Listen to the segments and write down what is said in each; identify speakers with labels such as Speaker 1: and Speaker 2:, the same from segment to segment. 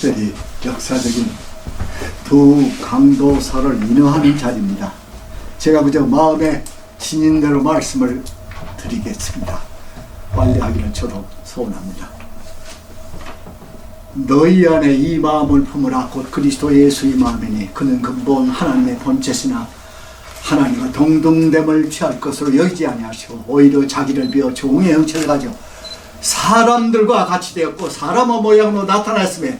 Speaker 1: 특별히 역사적인 두 강도사를 인허하는 자리입니다. 제가 그저 마음에 지닌 대로 말씀을 드리겠습니다. 빨리 하기를 저도 소원합니다. 너희 안에 이 마음을 품으라. 곧 그리스도 예수의 마음이니 그는 근본 하나님의 본체시나 하나님과 동등됨을 취할 것으로 여기지 아니하시고 오히려 자기를 비워 종의 형체를 가지고 사람들과 같이 되었고 사람의 모양으로 나타났으며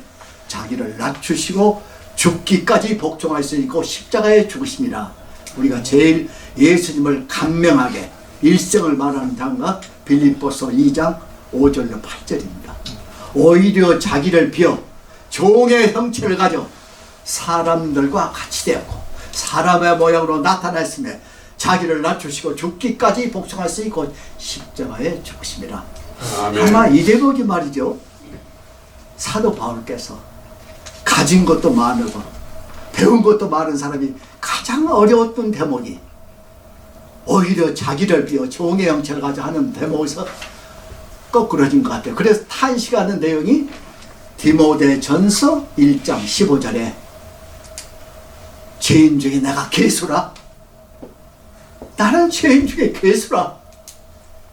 Speaker 1: 자기를 낮추시고 죽기까지 복종하였으니까 십자가에 죽으심이라. 우리가 제일 예수님을 간명하게 일생을 말하는 장각 빌립보서 2장 5절로 8절입니다. 오히려 자기를 비워 종의 형체를 가져 사람들과 같이 되었고 사람의 모양으로 나타났으며 자기를 낮추시고 죽기까지 복종하였으니 십자가에 죽으심이라. 아마 이 대목이 말이죠. 사도 바울께서 가진 것도 많고 배운 것도 많은 사람이 가장 어려웠던 대목이 오히려 자기를 비워 종의 형체를 가져 하는 대목에서 거꾸러진 것 같아요. 그래서 탄식하는 내용이 디모데전서 1장 15절에 죄인 중에 내가 괴수라. 나는 죄인 중에 괴수라.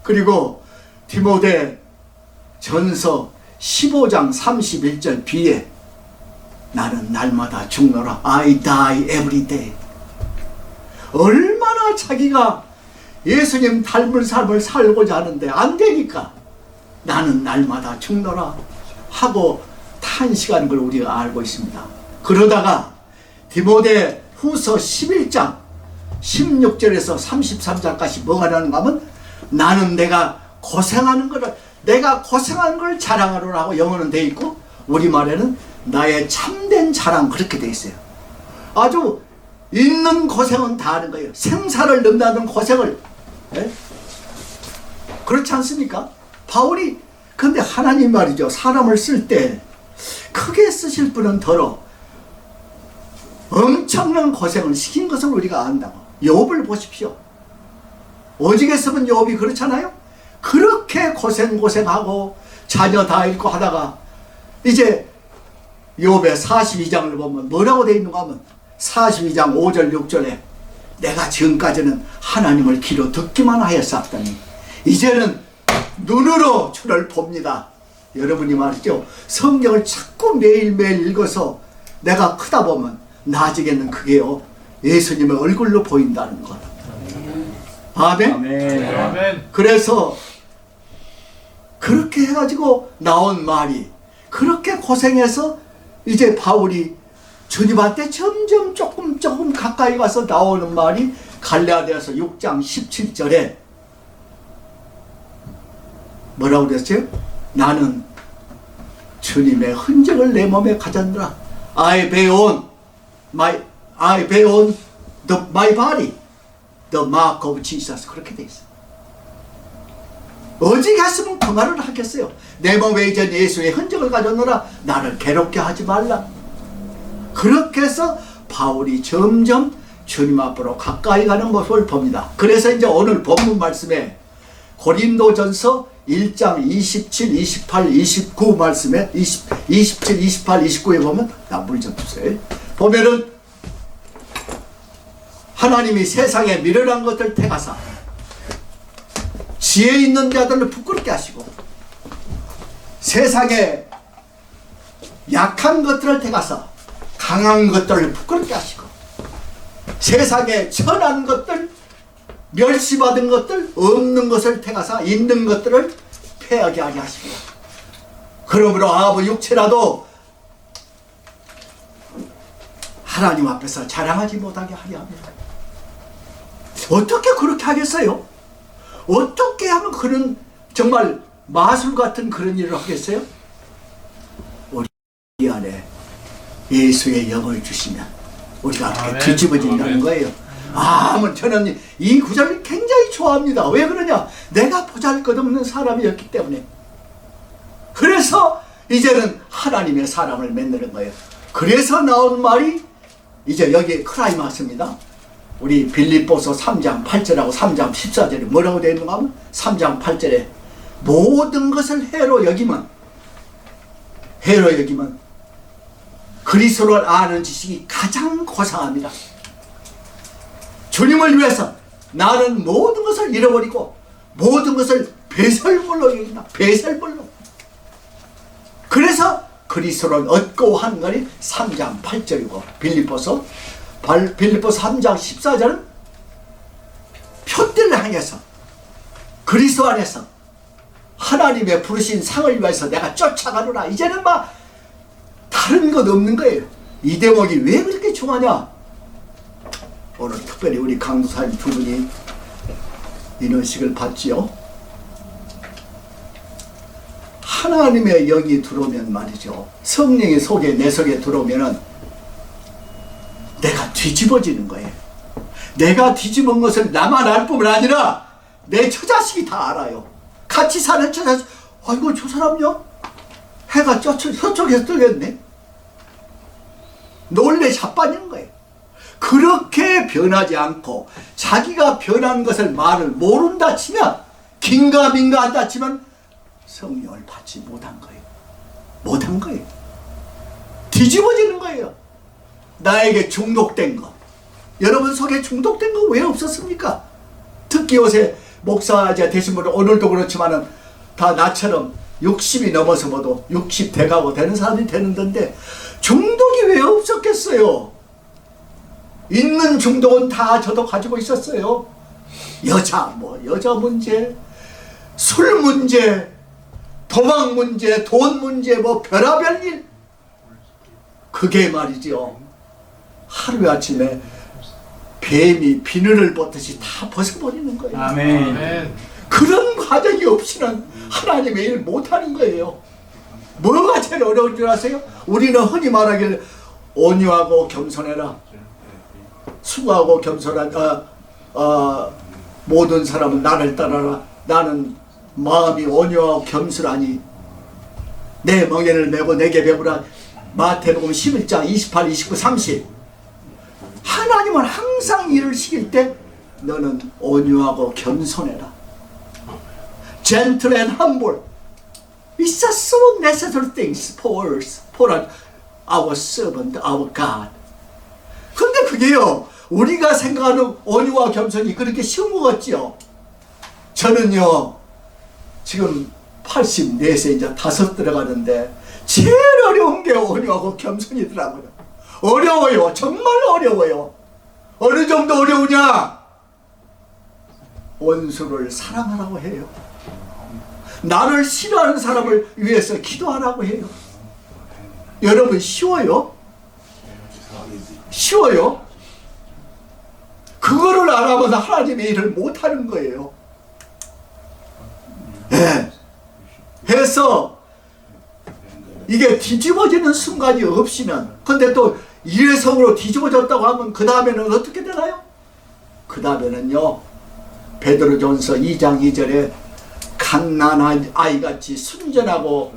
Speaker 1: 그리고 디모데전서 15장 31절 뒤에 나는 날마다 죽노라. I die every day. 얼마나 자기가 예수님 닮은 삶을 살고자 하는데 안 되니까 나는 날마다 죽노라 하고 탄식한 걸 우리가 알고 있습니다. 그러다가 디모데 후서 11장 16절에서 33절까지 뭐가 나는가 하면 나는 내가 고생한 걸 자랑하노라 하고 영어는 돼 있고 우리말에는 나의 참된 자랑 그렇게 돼 있어요. 아주 있는 고생은 다 하는 거예요. 생사를 넘나드는 고생을. 예? 그렇지 않습니까? 바울이 근데 하나님 말이죠. 사람을 쓸 때 크게 쓰실 분은 덜어 엄청난 고생을 시킨 것을 우리가 안다고. 욥을 보십시오. 오직에 쓰면 욥이 그렇잖아요. 그렇게 고생하고 자녀 다 잃고 하다가 이제 욥의 42장을 보면 뭐라고 되어 있는가 하면 42장 5절 6절에 내가 지금까지는 하나님을 귀로 듣기만 하였사오니 이제는 눈으로 주를 봅니다. 여러분이 말이죠. 성경을 자꾸 매일매일 읽어서 내가 크다 보면 나중에는 그게요 예수님의 얼굴로 보인다는 것. 아멘? 아멘. 그래서 그렇게 해가지고 나온 말이 그렇게 고생해서 이제 바울이 주님한테 점점 조금 가까이 가서 나오는 말이 갈라디아서 6장 17절에 뭐라고 그랬어요? 나는 주님의 흔적을 내 몸에 가졌노라. I bear my body the mark of Jesus. 그렇게 돼 있어요. 오직 했으면 그 말을 하겠어요. 내 몸에 이제 예수의 흔적을 가졌노라. 나를 괴롭게 하지 말라. 그렇게 해서 바울이 점점 주님 앞으로 가까이 가는 모습을 봅니다. 그래서 이제 오늘 본문 말씀에 고린도전서 1장 27, 28, 29 말씀에 27, 28, 29에 보면 나 물 좀 주세요. 보면은 하나님이 세상에 미련한 것들 택하사 지혜 있는 자들을 부끄럽게 하시고 세상에 약한 것들을 택하사 강한 것들을 부끄럽게 하시고 세상에 천한 것들 멸시받은 것들 없는 것을 택하사 있는 것들을 패하게 하게 하시고 그러므로 아부 육체라도 하나님 앞에서 자랑하지 못하게 하려 합니다. 어떻게 그렇게 하겠어요? 어떻게 하면 그런 정말 마술 같은 그런 일을 하겠어요? 우리 안에 예수의 영을 주시면 우리가 그렇게 뒤집어진다는 거예요. 저는 이 구절을 굉장히 좋아합니다. 왜 그러냐? 내가 보잘것없는 사람이었기 때문에. 그래서 이제는 하나님의 사람을 맺는 거예요. 그래서 나온 말이 이제 여기 클라이막스입니다. 우리 빌립보서 3장 8절하고 3장 14절에 뭐라고 되어 있는가 하면 3장 8절에 모든 것을 해로 여기면 그리스도를 아는 지식이 가장 고상합니다. 주님을 위해서 나는 모든 것을 잃어버리고 모든 것을 배설물로 여긴다. 배설물로. 그래서 그리스도를 얻고 하는 것이 3장 8절이고 빌립보서 3장 14절은 표대를 향해서 그리스도 안에서 하나님의 부르신 상을 위해서 내가 쫓아가노라. 이제는 막 다른 것 없는 거예요. 이 대목이 왜 그렇게 중요하냐? 오늘 특별히 우리 강도사님 두 분이 인원식을 받지요. 하나님의 영이 들어오면 말이죠, 성령의 속에 내 속에 들어오면은 내가 뒤집어지는 거예요. 내가 뒤집은 것을 나만 알 뿐만 아니라 내 처자식이 다 알아요. 같이 사는 처자식, 아이고 저 사람요 해가 저쪽에서 뜨겠네. 놀래 자빠지는 거예요. 그렇게 변하지 않고 자기가 변한 것을 말을 모른다 치면, 긴가민가 한다 치면 성령을 받지 못한 거예요. 못한 거예요. 뒤집어지는 거예요. 나에게 중독된 거, 여러분 속에 중독된 거 왜 없었습니까? 특히 요새 목사자 되신 분은 오늘도 그렇지만은 다 나처럼 60이 넘어서 봐도 60 돼가고 되는 사람이 되는데 중독이 왜 없었겠어요? 있는 중독은 다 저도 가지고 있었어요. 여자 문제, 술 문제, 도박 문제, 돈 문제, 별의별 일. 그게 말이죠, 하루에 아침에 뱀이 비늘을 벗듯이 다 벗어버리는 거예요.
Speaker 2: 아멘.
Speaker 1: 그런 과정이 없이는 하나님의 일 못하는 거예요. 뭐가 제일 어려운 줄 아세요? 우리는 흔히 말하기를 온유하고 겸손해라, 수고하고 겸손한 모든 사람은 나를 따라라. 나는 마음이 온유하고 겸손하니 내 멍에를 메고 내게 배우라. 마태복음 11장 28, 29, 30. 하나님은 항상 일을 시킬 때 너는 온유하고 겸손해라. Gentle and humble. It's a so necessary things for our servant, our God. 근데 그게요, 우리가 생각하는 온유와 겸손이 그렇게 쉬운 것 같지요? 저는요, 지금 84세 이제 5 들어가는데 제일 어려운 게 온유하고 겸손이더라고요. 어려워요. 정말 어려워요. 어느 정도 어려우냐? 원수를 사랑하라고 해요. 나를 싫어하는 사람을 위해서 기도하라고 해요. 여러분 쉬워요? 쉬워요? 그거를 알아봐서 하나님의 일을 못하는 거예요. 네. 해서 이게 뒤집어지는 순간이 없이는, 근데 또 일회성으로 뒤집어졌다고 하면 그 다음에는 어떻게 되나요? 그 다음에는요, 베드로전서 2장 2절에 갓난아이 아이같이 순전하고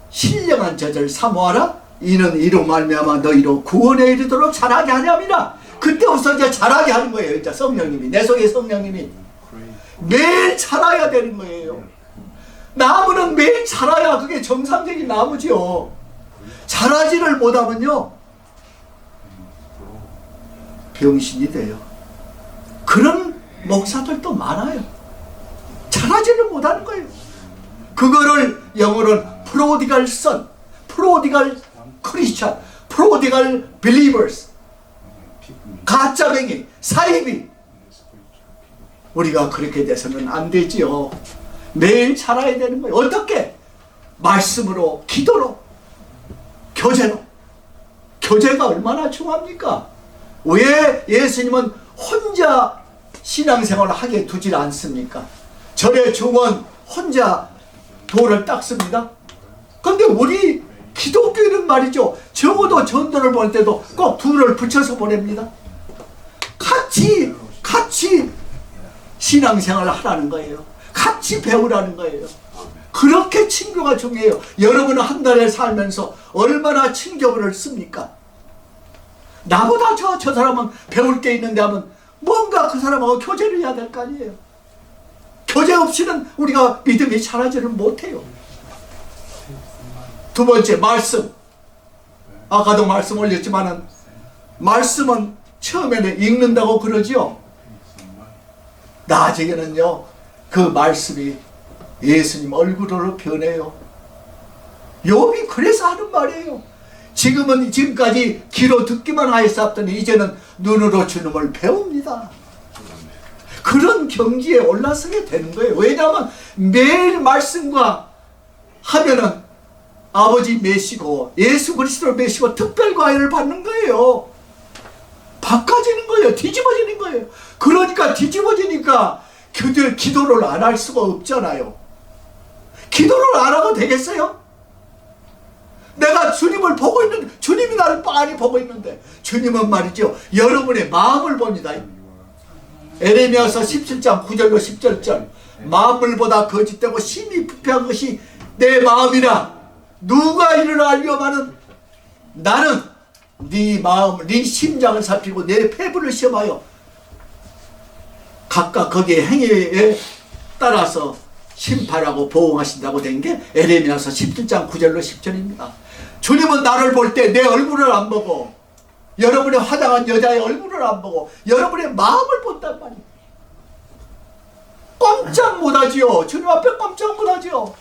Speaker 1: 신령한 저절 사모하라. 이는 이로 말미암아 너희로 구원에 이르도록 자라게 하렵니다. 그때부터 이제 자라게 하는 거예요. 이제 성령님이, 내 속에 성령님이 매일 자라야 되는 거예요. 나무는 매일 자라야 그게 정상적인 나무지요. 자라지를 못하면요 병신이 돼요. 그런 목사들도 많아요. 자라지를 못하는 거예요. 그거를 영어로는 prodigal son, prodigal Christian, prodigal believers, 가짜뱅이, 사이비. 우리가 그렇게 돼서는 안 되지요. 매일 자라야 되는 거예요. 어떻게? 말씀으로, 기도로, 교제로. 교제가 얼마나 중요합니까? 왜 예수님은 혼자 신앙생활을 하게 두질 않습니까? 절의 중원 혼자 돌을 닦습니다. 근데 우리 기독교인은 말이죠, 적어도 전도를 보낼 때도 꼭 둘을 붙여서 보냅니다. 같이 신앙생활을 하라는 거예요. 같이 배우라는 거예요. 그렇게 친교가 중요해요. 여러분은 한 달에 살면서 얼마나 친교를 씁니까? 나보다 저 사람은 배울 게 있는데 하면 뭔가 그 사람하고 교제를 해야 될 거 아니에요. 교제 없이는 우리가 믿음이 자라지를 못해요. 두 번째, 말씀. 아까도 말씀 올렸지만은 말씀은 처음에는 읽는다고 그러지요. 나중에는요 그 말씀이 예수님 얼굴로 변해요. 욥이 그래서 하는 말이에요. 지금까지 귀로 듣기만 하였었더니 이제는 눈으로 주님을 배웁니다. 그런 경지에 올라서게 되는 거예요. 왜냐하면 매일 말씀과 하면은 아버지 메시고 예수 그리스도를 메시고 특별 과외를 받는 거예요. 바꿔지는 거예요. 뒤집어지는 거예요. 그러니까 뒤집어지니까 기도를 안 할 수가 없잖아요. 기도를 안 하고 되겠어요? 내가 주님을 보고 있는데, 주님이 나를 빤히 보고 있는데, 주님은 말이죠 여러분의 마음을 봅니다. 에레미야서 17장 9절로 10절 마음을 보다 거짓되고 심히 부패한 것이 내 마음이라 누가 이를 알려마는 나는 네 마음 네 심장을 살피고 내 폐부를 시험하여 각각 거기에 행위에 따라서 심판하고 보응하신다고 된 게 에레미야서 17장 9절로 10절입니다. 주님은 나를 볼 때 내 얼굴을 안 보고 여러분의 화장한 여자의 얼굴을 안 보고 여러분의 마음을 본단 말이에요. 꼼짝 못하지요. 주님 앞에 꼼짝 못하지요.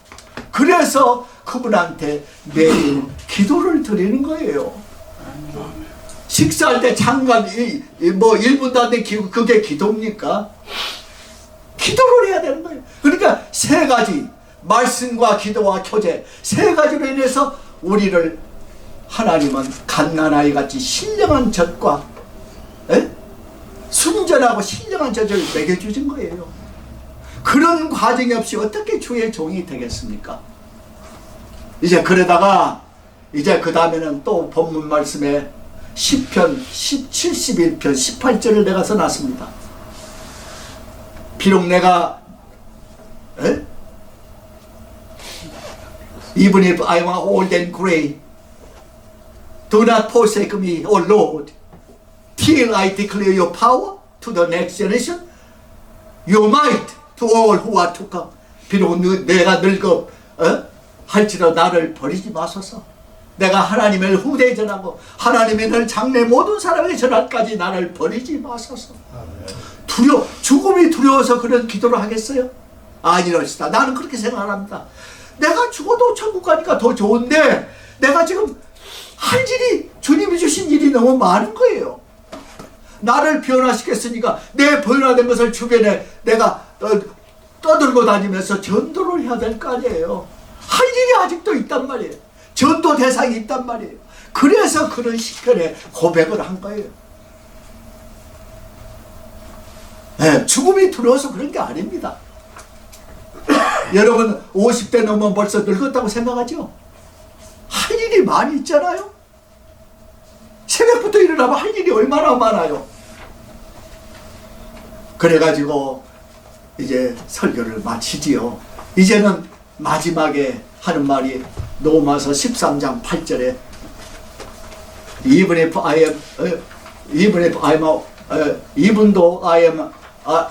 Speaker 1: 그래서 그분한테 매일 기도를 드리는 거예요. 식사할 때 잠깐 뭐 1분도 안 된 그게 기도입니까? 기도를 해야 되는 거예요. 그러니까 세 가지 말씀과 기도와 교제 세 가지로 인해서 우리를 하나님은 갓난아이 같이 신령한 젖과 순전하고 신령한 젖을 먹여주신 거예요. 그런 과정이 없이 어떻게 주의 종이 되겠습니까? 이제 그러다가 이제 그 다음에는 또 본문 말씀에 시편 71편 18절을 내가 써놨습니다. 비록 내가 Even if I am old and gray, do not forsake me, O Lord, till I declare your power to the next generation, your might to all who are to come. 비록 내가 늙어 할지라도 나를 버리지 마소서. 내가 하나님의 후대에 전하고 하나님의 늘 장래 모든 사람에게 전할까지 나를 버리지 마소서. 죽음이 두려워서 그런 기도를 하겠어요? 아니럴시다. 나는 그렇게 생각합니다. 내가 죽어도 천국 가니까 더 좋은데 내가 지금 할 일이 주님이 주신 일이 너무 많은 거예요. 나를 변화시켰으니까 내 변화된 것을 주변에 내가 떠들고 다니면서 전도를 해야 될 거 아니에요. 할 일이 아직도 있단 말이에요. 전도 대상이 있단 말이에요. 그래서 그런 시편에 고백을 한 거예요. 네, 죽음이 두려워서 그런 게 아닙니다. 여러분 50대 넘으면 벌써 늙었다고 생각하죠? 할 일이 많이 있잖아요. 새벽부터 일어나면 할 일이 얼마나 많아요. 그래가지고 이제 설교를 마치지요. 이제는 마지막에 하는 말이 로마서 13장 8절에 even though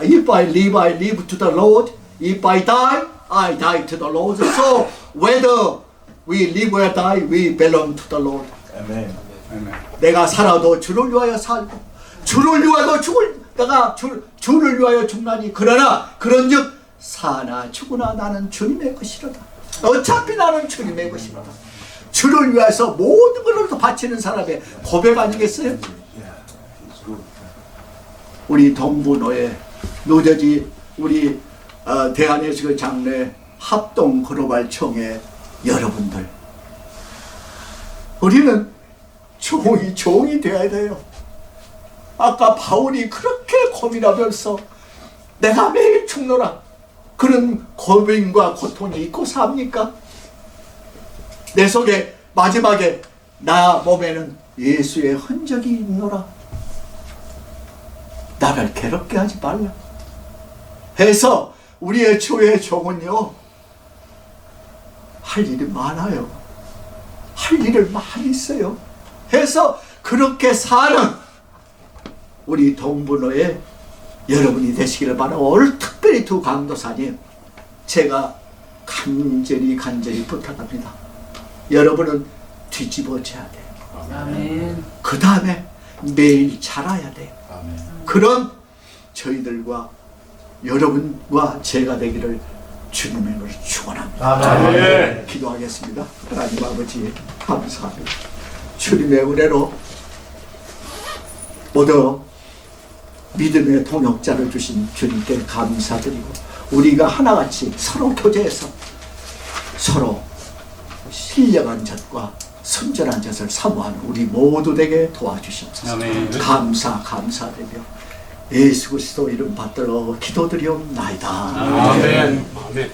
Speaker 1: if I live to the Lord, if I die to the Lord. So whether we live or die, we belong to the Lord.
Speaker 2: 아멘. 아멘.
Speaker 1: 내가 살아도 주를 위하여 살고 주를 위하여 내가 주를 위하여 죽나니 그러나 그런즉 사나 죽으나 나는 주님의 것이로다. 어차피 나는 주님의 것이로다. 주를 위해서 모든 것을 바치는 사람의 고백 아니겠어요? 우리 동부노예 노저지 우리 대한예수교 장례 합동 글로벌 총회 여러분들, 우리는 종이 되어야 돼요. 아까 바울이 그렇게 고민하면서 내가 매일 죽노라 그런 고민과 고통이 있고 삽니까? 내 속에 마지막에 나 몸에는 예수의 흔적이 있노라. 나를 괴롭게 하지 말라 해서 우리의 주의 종은요 할 일이 많아요. 할 일을 많이 있어요. 해서 그렇게 사는 우리 동부노에 여러분이 되시기를 바라고 오늘 특별히 두 강도사님 제가 간절히 부탁합니다. 여러분은 뒤집어져야 돼요.
Speaker 2: 아멘.
Speaker 1: 그 다음에 매일 자라야 돼요.
Speaker 3: 아멘.
Speaker 1: 그런 저희들과 여러분과 제가 되기를 주님의 이름으로 축원합니다.
Speaker 3: 아멘.
Speaker 1: 기도하겠습니다. 하나님 아버지 감사합니다. 주님의 은혜로 모두 믿음의 동역자를 주신 주님께 감사드리고 우리가 하나같이 서로 교제해서 서로 신령한 젖과 순전한 젖을 사모하는 우리 모두 되게 도와주시옵소서.
Speaker 3: 아멘.
Speaker 1: 감사드리며 예수 그리스도 이름 받들어 기도드리옵나이다.
Speaker 3: 아멘. 아멘.